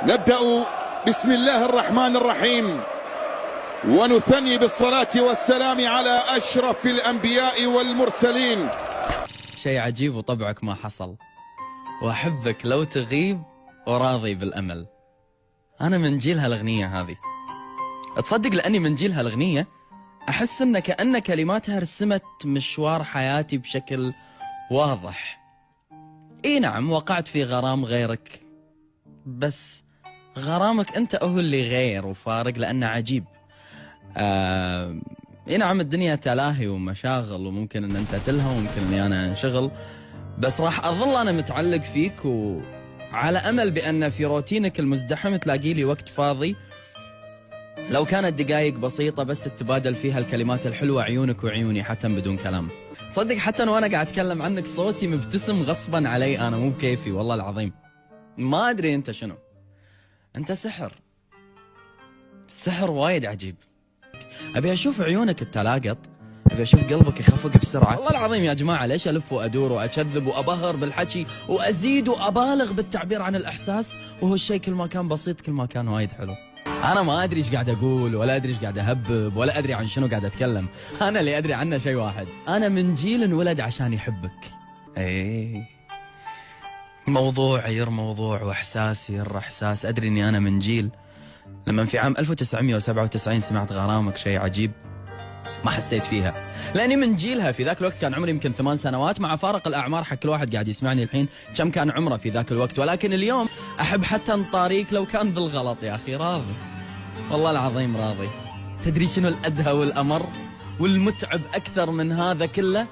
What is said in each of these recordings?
نبدأ بسم الله الرحمن الرحيم، ونثني بالصلاة والسلام على أشرف الأنبياء والمرسلين. شيء عجيب وطبعك ما حصل، وأحبك لو تغيب وراضي بالأمل. أنا من جيل هالأغنية هذه، تصدق لأني من جيل هالأغنية أحس إن كأن كلماتها رسمت مشوار حياتي بشكل واضح. إي نعم، وقعت في غرام غيرك، بس غرامك أنت هو اللي غير وفارق لأنه عجيب. إي نعم، الدنيا تلاهي ومشاغل، وممكن أن أنت تلهى وممكن أني أنا أنشغل، بس راح أظل أنا متعلق فيك، وعلى أمل بأن في روتينك المزدحم تلاقي لي وقت فاضي، لو كانت دقائق بسيطة بس تتبادل فيها الكلمات الحلوة، عيونك وعيوني حتى بدون كلام. صدق حتى وأنا قاعد أتكلم عنك صوتي مبتسم غصبا علي، أنا مو بكيفي والله العظيم. ما أدري أنت شنو، أنت سحر، سحر وايد عجيب. أبي أشوف عيونك التلاقط، أبي أشوف قلبك يخفق بسرعة. والله العظيم يا جماعة، ليش ألف وأدور وأكذب وأبهر بالحكي وأزيد وأبالغ بالتعبير عن الإحساس، وهو الشيء كل ما كان بسيط كل ما كان وايد حلو. أنا ما أدري إيش قاعد أقول، ولا أدري إيش قاعد أهبب، ولا أدري عن شنو قاعد أتكلم. أنا اللي أدري عنه شيء واحد، أنا من جيل انولد عشان يحبك. إيه، موضوع ير موضوع، وإحساس ير إحساس. أدري إني أنا من جيل لما في عام 1997 سمعت غرامك شيء عجيب ما حسيت فيها، لأني من جيلها. في ذاك الوقت كان عمري يمكن 8 سنوات، مع فارق الأعمار حق كل واحد قاعد يسمعني الحين كم كان عمره في ذاك الوقت. ولكن اليوم أحب حتى نطاريك لو كان بالغلط. يا أخي راضي، والله العظيم راضي. تدري شنو الأدهى والأمر والمتعب أكثر من هذا كله؟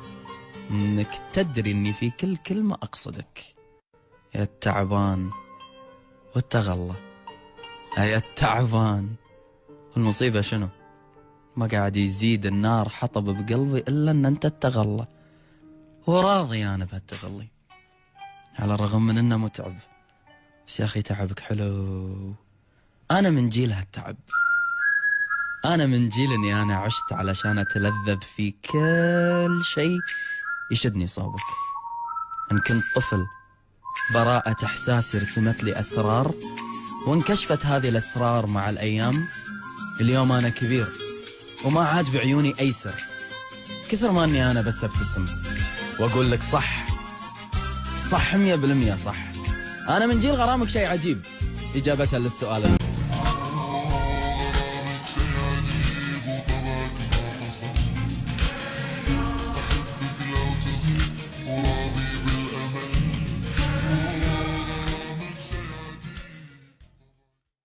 إنك تدري إني في كل كلمة أقصدك. يا التعبان والتغلى، يا التعبان. والمصيبة شنو؟ ما قاعد يزيد النار حطب بقلبي إلا أن أنت تتغلى، وراضي أنا بهالتغلي على الرغم من أنه متعب. بس يا أخي تعبك حلو. أنا من جيل هالتعب، أنا من جيل أني أنا عشت علشان أتلذذ في كل شيء يشدني صوبك. إن كنت طفل براءة إحساسي رسمت لي أسرار، وانكشفت هذه الأسرار مع الأيام. اليوم أنا كبير وما عاد بعيوني أي سر، كثر ما أني أنا بس أبتسم وأقول لك صح صح 100% صح. أنا من جيل غرامك شيء عجيب، إجابة للسؤال